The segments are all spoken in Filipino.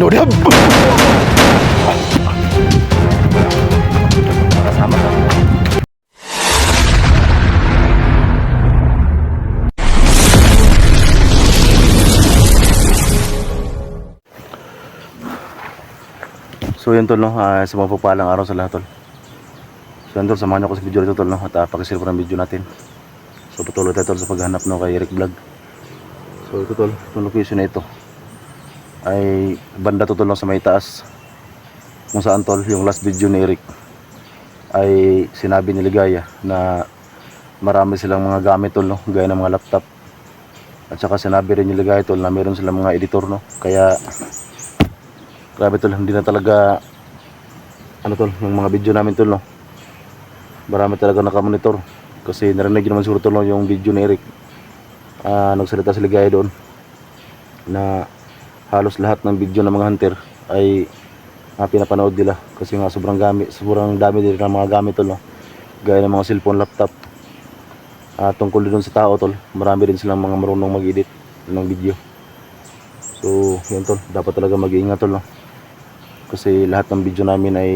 Nodab! Kasama ka. So yun tol no, sa mga pagpalang araw sa lahat tol. So yun tol, samahan nyo ako sa video nito tol no, at pakishare ko ng video natin. So patuloy tayo tol sa paghanap no kay Eric Vlog. So ito tol, itong location na ito ay banda to tol no, sa may taas. Kung saan tol, yung last video ni Eric ay sinabi ni Ligaya na marami silang mga gamit tol no, gaya ng mga laptop. At saka sinabi rin ni Ligaya tol na meron silang mga editor no, kaya grabe tol, hindi na talaga ano tol, yung mga video namin tol no, marami talaga nakamonitor kasi narinig naman siguro tol no, yung video ni Eric. Nagsalita si Ligaya doon na halos lahat ng video ng mga hunter ay pinapanood nila kasi nga sobrang dami din ng mga gamit tol no, gaya ng mga cellphone, laptop. Tungkol din sa tao tol, marami din silang mga marunong mag-edit ng video. So yun tol, dapat talaga mag-iingat tol no, kasi lahat ng video namin ay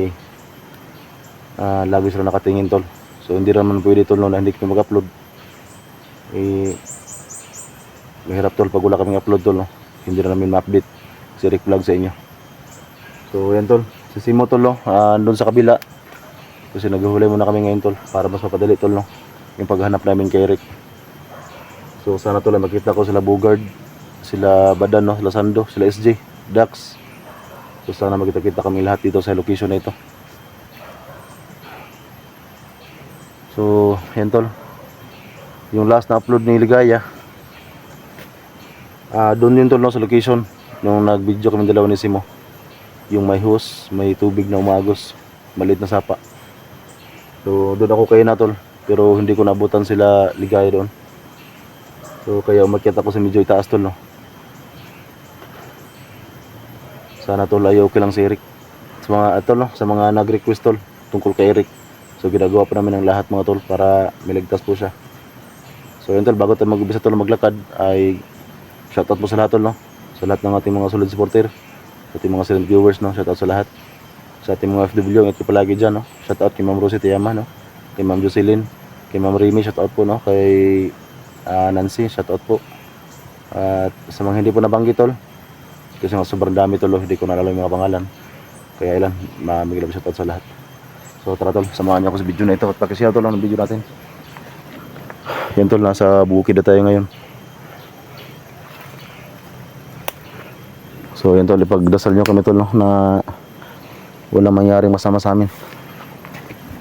lagi sila nakatingin tol. So hindi naman pwede tol no, na hindi kami mag-upload. Mahirap tol pag wala kaming upload tol no, hindi na namin ma-update si Eric Vlog sa inyo. So yan tol, si Simo tol no, doon sa kabila kasi naghihulay muna kami ngayon tol para mas mapadali tol no, yung paghanap namin kay Eric. So sana tol makita ko sila Bugard, sila Badan no, sila Sando, sila SJ, Dax. So sana magkita-kita kami lahat dito sa location na ito. So yan tol, yung last na upload ni Ligaya doon yun tol no, sa location nung nag-video kami dalawa ni Simo, yung may hose, may tubig na umagos, maliit na sapa. So doon ako kaya na tol, pero hindi ko nabutan sila Ligaya doon. So kaya umakyat ako sa medyo itaas tol no. Sana tol ay okay lang si Eric sa mga tol no, sa mga nag-request tol tungkol kay Eric. So ginagawa pa namin ang lahat mga tol para miligtas po siya. So yun tol, bago tayo mag-umpisa tol maglakad ay shoutout po sa lahat tol no, sa lahat ng ating mga solid supporter, sa ating mga silent viewers no, shoutout sa lahat. Sa ating mga FW, ingat ko palagi dyan no. Shoutout kay Ma'am Rosie Tiyama no, kay Ma'am Jocelyn, kay Ma'am Remy, shoutout po no, kay Nancy, shoutout po. At sa mga hindi po nabanggit tol, kasi nga sobrang dami tol, hindi ko naalala yung mga pangalan. Kaya ilan, mamigilab shoutout sa lahat. So tara tol, samahan niyo ako sa video na ito at pakishare tol ang video natin. Yan tol, nasa bukid na tayo ngayon. So yan tol, ipagdasal nyo kami tol no, na walang mangyaring masama sa amin.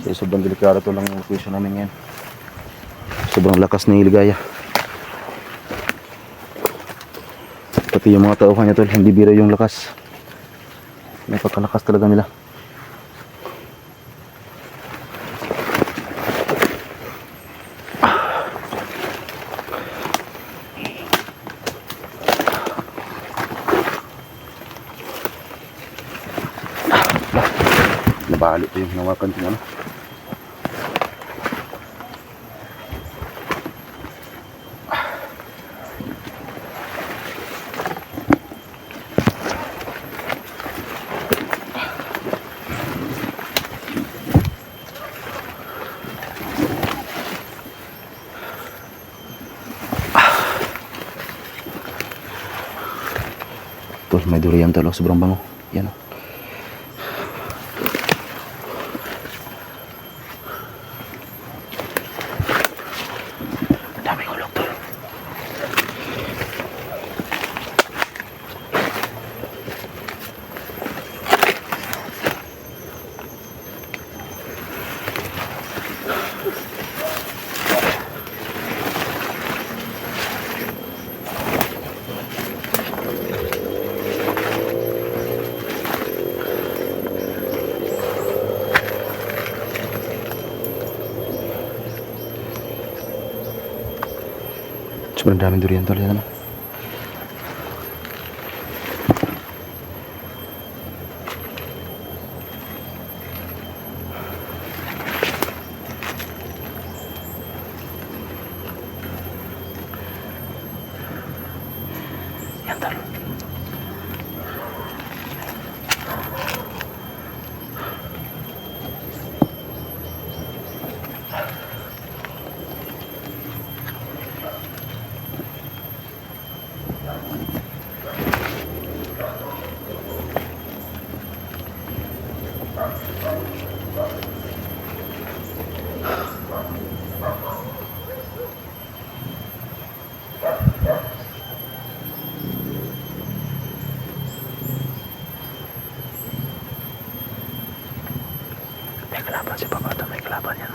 So sobrang delikado tol ang location namin ngayon. Sobrang lakas ni Ligaya. Pati yung mga tauhan niya tol, hindi bira yung lakas. Napakalakas talaga nila. Nabali ito yung nawakan kong ano. Tol, may durian tol, sobrang bango. Yan o. Daming hulog tol. Sobrang daming durian tol, yan ano. Yan tol. May kalaban si Papa to, may kalaban yan.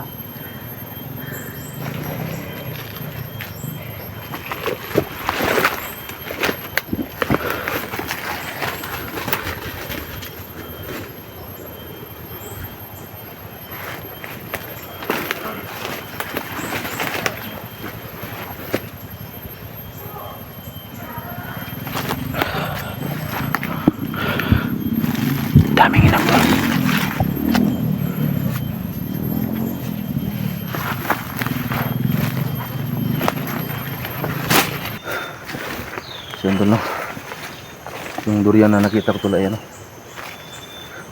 Daming inang to. So yun tol, no? Yung durian na nakita ko tol ay ano,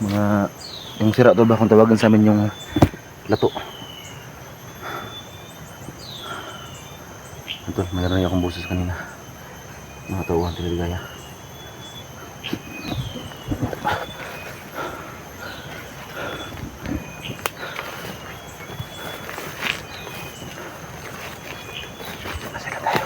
mga yung sira tol ba kung tawagan sa amin yung lato. Ito, may narinig akong boses kanina. Mga tauhan Tiligaya. Masaya tayo.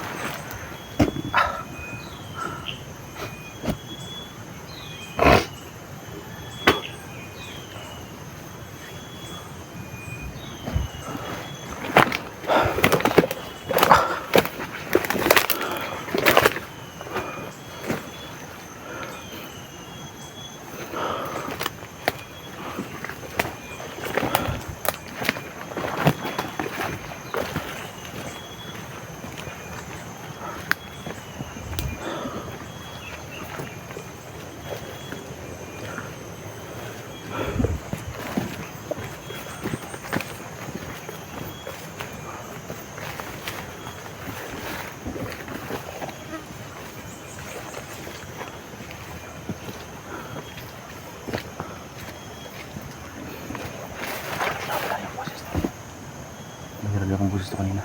Narinig akong boses to kanina.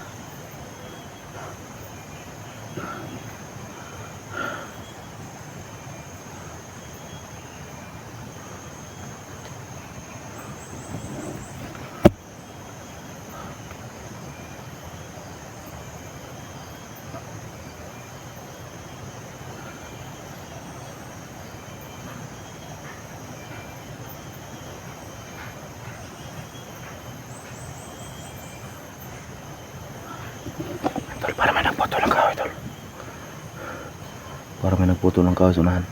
Tol, para may nagputol ng kahoy tol. Para may nagputol ng kahoy sa unahan.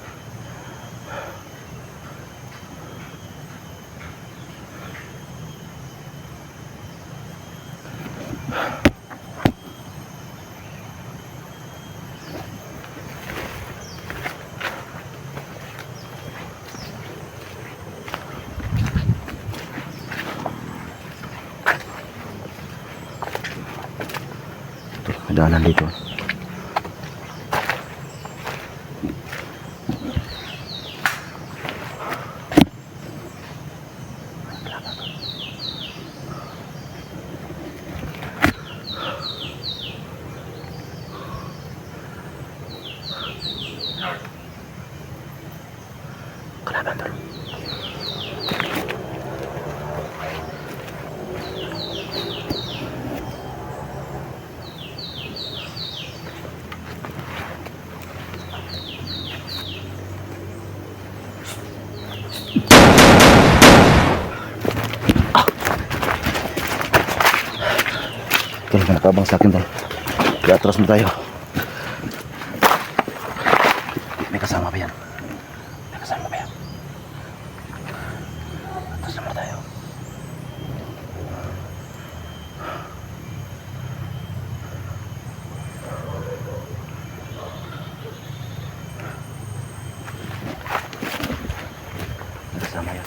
May daanan dito. Kalaban tol. Tol, may nakabang sa akin tol. Iatras mo tayo. May kasama ba yan? May kasama ba yan? Atras naman tayo. May kasama yan.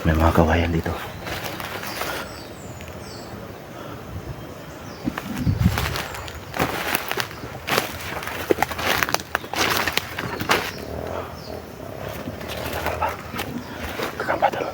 May mga kawayan dito. Kakamba to.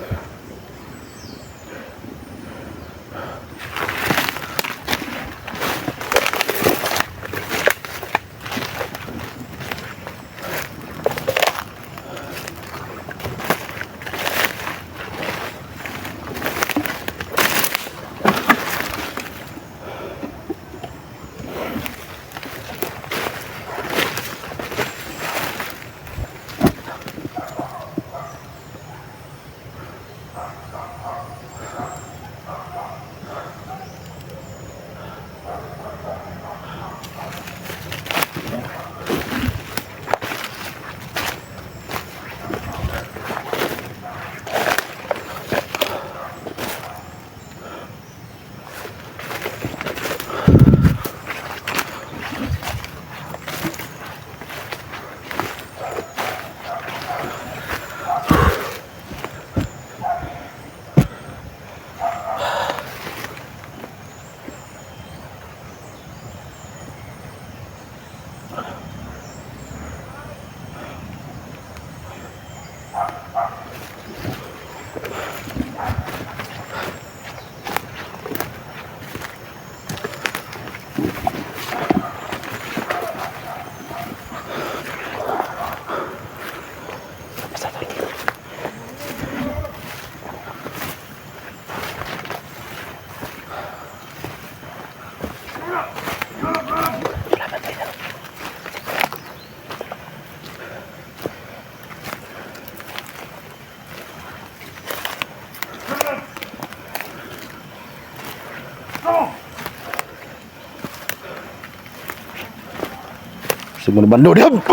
Simula bando dia. May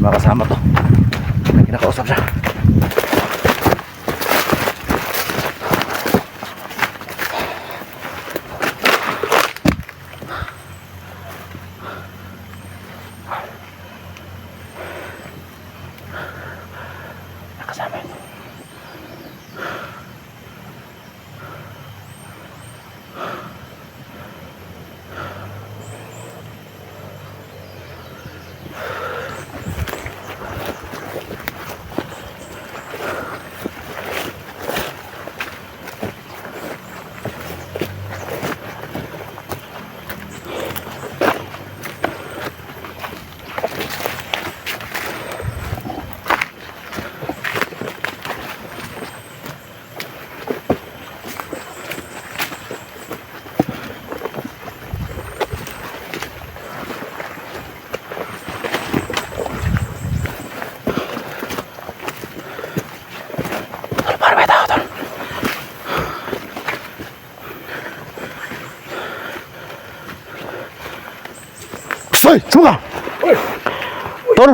mga kasama to. May kinakausap siya. Nakasama ito. Hoy, suka! Tol!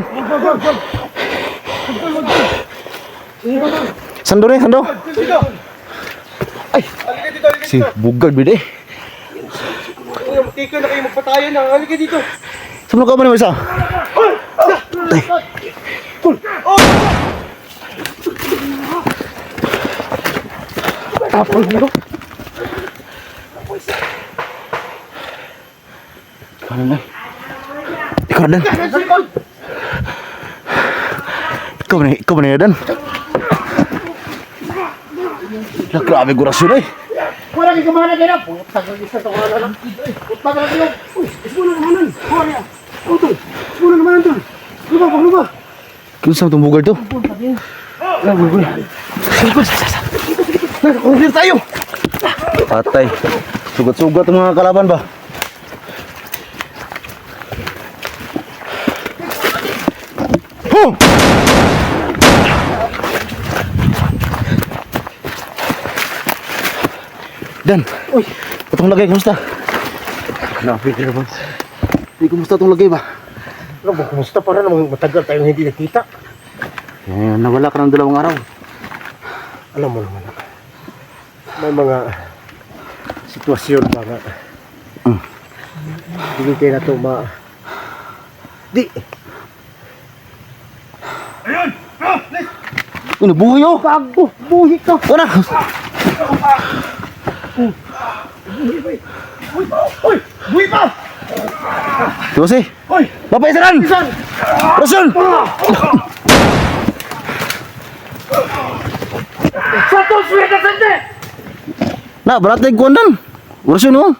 Sando rin, sando! Ay! Si Bugag, bide! Tika na kayo magpatayan na. Halika dito. Sumulong ka ba naman isa? Ay! Tapos mo! Ikaw na lang. Ikaw na. Ikaw na yan. Grabe gurasyon eh. Wala kang kamana kayo na. Putang ang isa sa wala lang. Putang ang kayo. Uy, ismula naman. Wala. Utol. Ismula naman doon. Luba. Kung saan itong bugal to? Bugal. Kumpir tayo. Patay. Sugat-sugat ang mga kalaban ba? Oh! Dan, Uy, itong lagay, kumusta? napit na naman. Hindi, kumusta itong lagay ba? Ano ba, kumusta para namang matagal tayong hindi nakita? Eh, nawala ka ng 2 araw. Alam mo naman, may mga sitwasyon ba nga. Hindi kayo na ito Di. Ayun! Ah! Lis! Ano, buhay oh! Bago! Buhi ka! Wala! Buhi ba? Buhi pa! Uy! Buhi pa! Tusi! Uy! Papaisaran! Isan! Rasul! Satu suweta sende! Na, berat na kuandan. Rasul mo.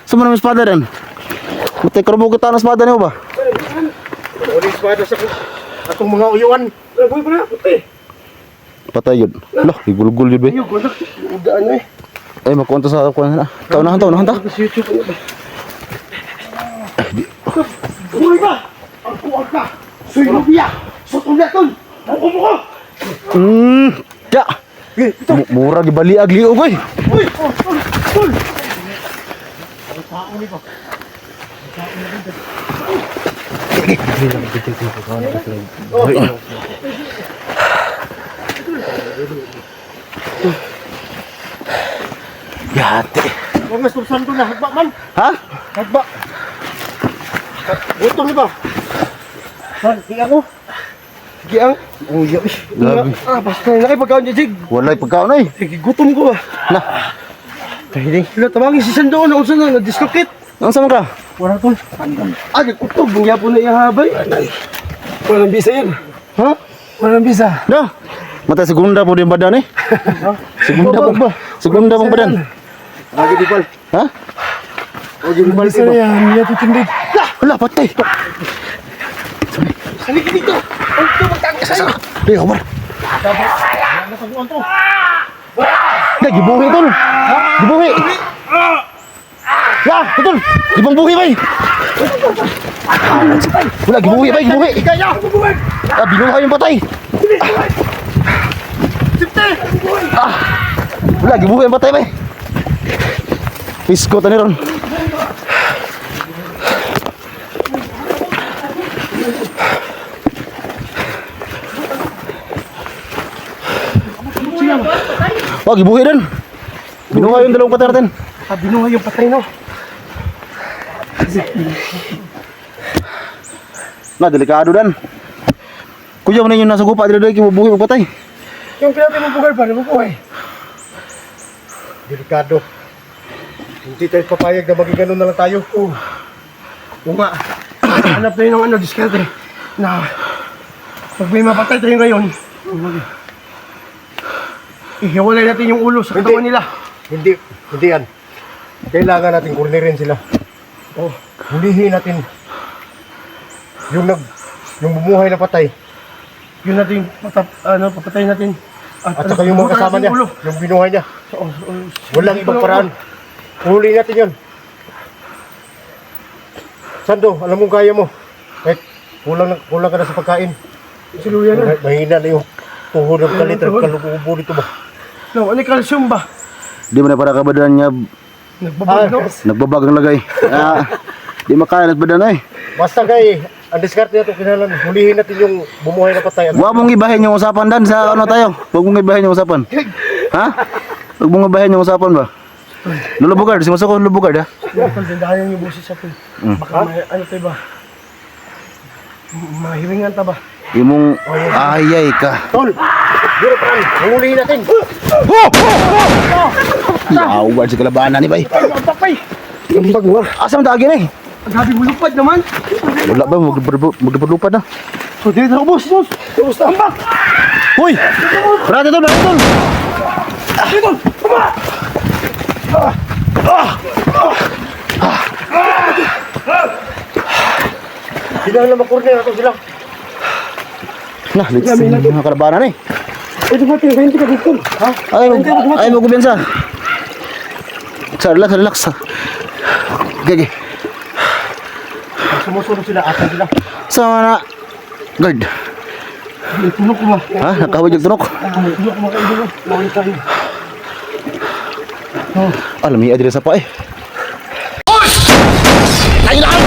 Sama naman espada rin. Matay karbo kita ng espada niyo ba? Uling espada sa atong mga uyuan. Buhi pa na! Puti! Patay yun. Lah, igulgul yun ba? Ayun, ganda. Uda ano eh. Ay, makuha sa kuha na. Taunahan ta. Sa YouTube ano ba? Buhi ba? Ang kuwag ka! Suy lubiya! Sutuliaton! Buko! Ya. Murah dibalik agli oy. Uy! Uy! Ang tao ni ba? Yate. Huwag mas tursan doon na. Hagba man. Ha? Hagba. Gutom ni ba? Han, hiya ko. Giang. Oh, iya. Grabe. Basta na kayo pagkaon niya, Jig. Walay pagkaon ay. Gutom ko ba? Nah, Kahiling. Sila tawagin si Sandoon. Ang sana na-dislocate. ang sama ka? Wala to. Nagkutob. Ang yapo na ihabay. Walang bisa yan. Ha? Walang bisa. Dah. Mata segunda po din badan eh. Segunda po ba? Segunda pong badan. Lagi di pal. Ha? Lagi di pal. Bisa na yan. Niya tutindig. Wala patay. Sali ka dito. Ang ito magtangka sa'yo. Di Omar. Dah gibuhi tol. Gibuhi. Ya, betul. Gibang buhi bay. Wala gibuhi bay, gibuhi. Kaya. Ah, binuhay yung patay. Wala gibuhi yung patay bay. Pisko tani ron. Wah, gibuhi din. Binuhay yung dalawang patay natin. Binuhay yung patay no. Na, delikado dan. Kuya mo na yung nasa gupa, dili-dili kimubuhi magpatay. Yung pinatay mo bugar pa, nabubuhay. Delikado. Hindi tayo papayag na maging ganun na lang tayo. Oo nga. Hanap tayo ng diskarte na pag may mapatay tayo ngayon, ihiwalay natin yung ulo sa katawan nila. Hindi yan. Kailangan natin kurnirin sila. Oh, Hulihin natin yung bumuhay na patay. yun natin, papatay natin. At saka yung mga kasama niya, yung binuhay niya. Walang ibang paraan. Huli natin yun. Sando, alam mong kaya mo. Kahit kulang ka na sa pagkain. Siluyan na. Mahina na yung tuhod ng kalitra, kalukubo dito ba? No, ano yung calcium ba? Di mo na para kabadan niya Nagbabag, no? nagbabag ang lagay. Ah, di makain at badan ay. Basta kay, ang diskarte na ito, kinalan, hulihin natin yung bumuhay na patay. Huwag mong ibahin yung usapan dan sa ano tayo. Huwag mong ibahin yung usapan. Ha? Huwag mong ibahin yung usapan ba? Lulubugard, si Masako lulubugard ha? Tol, dandahan yung boses sa tol. Baka may, ano tayo ba? Mahiringan ta ba? Imong ayay ka. Tol, dito paran, hulihin natin. Yawad si kalabanan ni bay. Ang papay! Yung bag mo. Asam tagi na eh. Ang gabi mo lupad naman. Wala ba, magpapalupad na. So, dito ako, boss. Boss, tambak! Uy! Rata tol, rata tol! Dito! Tama! Kailangan na makurnin natin sila. Nah, let's see mga kalabanan eh. Ito ba, tingin ka dito. Ha? Ay, magkubensa. Relax, relax. Gagi. Sumusunod sila, asan sila. Sama na. Guard. Tulog ko ba? Ha? Nakawid yung tunok. Tulog ko makaibulo. Mawin tayo. Alam niya, adres pa eh. Ay, lang!